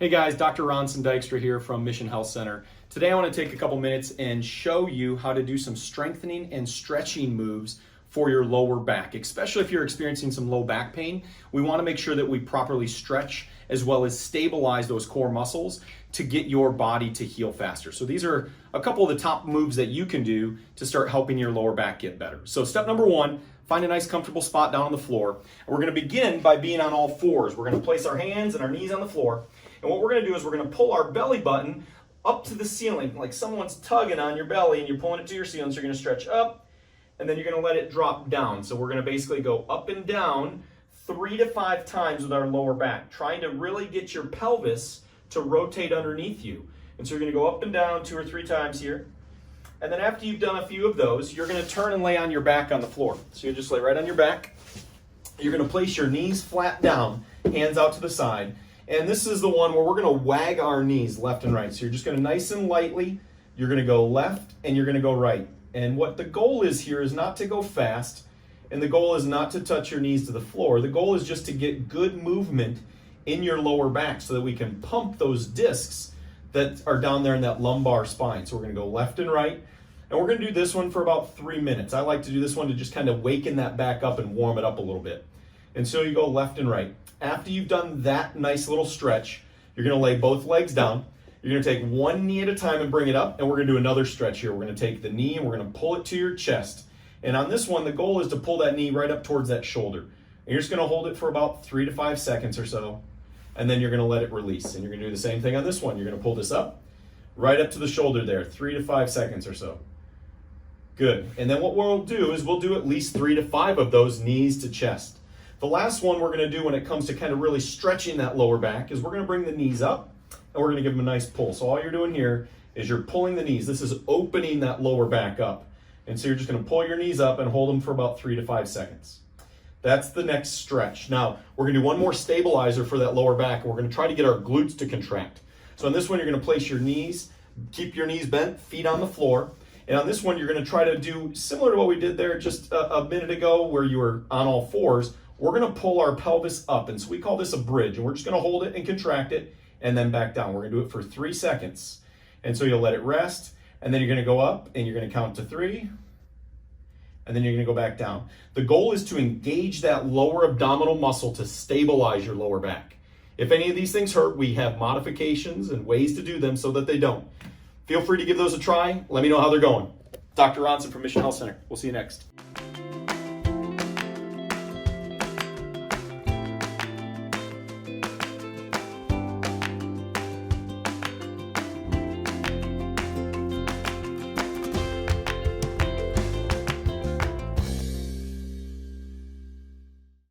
Hey guys, Dr. Ronson Dykstra here from Mission Health Center. Today I want to take a couple minutes and show you how to do some strengthening and stretching moves for your lower back, especially if you're experiencing some low back pain. We want to make sure that we properly stretch as well as stabilize those core muscles to get your body to heal faster. So these are a couple of the top moves that you can do to start helping your lower back get better. So step number one, find a nice comfortable spot down on the floor. And we're going to begin by being on all fours. We're going to place our hands and our knees on the floor. And what we're going to do is we're going to pull our belly button up to the ceiling, like someone's tugging on your belly and you're pulling it to your ceiling. So you're going to stretch up and then you're going to let it drop down. So we're going to basically go up and down 3 to 5 times with our lower back, trying to really get your pelvis to rotate underneath you. And so you're going to go up and down 2 or 3 times here. And then after you've done a few of those, you're going to turn and lay on your back on the floor. So you just lay right on your back. You're going to place your knees flat down, hands out to the side. And this is the one where we're going to wag our knees left and right. So you're just going to nice and lightly, you're going to go left and you're going to go right. And what the goal is here is not to go fast, and the goal is not to touch your knees to the floor. The goal is just to get good movement in your lower back so that we can pump those discs that are down there in that lumbar spine. So we're going to go left and right. And we're going to do this one for about 3 minutes. I like to do this one to just kind of waken that back up and warm it up a little bit. And so you go left and right. After you've done that nice little stretch, you're going to lay both legs down. You're going to take one knee at a time and bring it up, and we're going to do another stretch here. We're going to take the knee and we're going to pull it to your chest. And on this one, the goal is to pull that knee right up towards that shoulder. And you're just going to hold it for about 3 to 5 seconds or so, and then you're going to let it release. And you're going to do the same thing on this one. You're going to pull this up, right up to the shoulder there, 3 to 5 seconds or so. Good. And then what we'll do is we'll do at least 3 to 5 of those knees to chest. The last one we're going to do when it comes to kind of really stretching that lower back is we're going to bring the knees up and we're going to give them a nice pull. So all you're doing here is you're pulling the knees. This is opening that lower back up. And so you're just going to pull your knees up and hold them for about 3 to 5 seconds. That's the next stretch. Now, we're going to do one more stabilizer for that lower back, and we're going to try to get our glutes to contract. So on this one, you're going to place your knees, keep your knees bent, feet on the floor. And on this one, you're going to try to do similar to what we did there just a minute ago where you were on all fours. We're going to pull our pelvis up, and so we call this a bridge, and we're just going to hold it and contract it and then back down. We're going to do it for 3 seconds. And so you'll let it rest, and then you're going to go up and you're going to count to 3, and then you're going to go back down. The goal is to engage that lower abdominal muscle to stabilize your lower back. If any of these things hurt, we have modifications and ways to do them so that they don't. Feel free to give those a try. Let me know how they're going. Dr. Ronson from Mission Health Center. We'll see you next.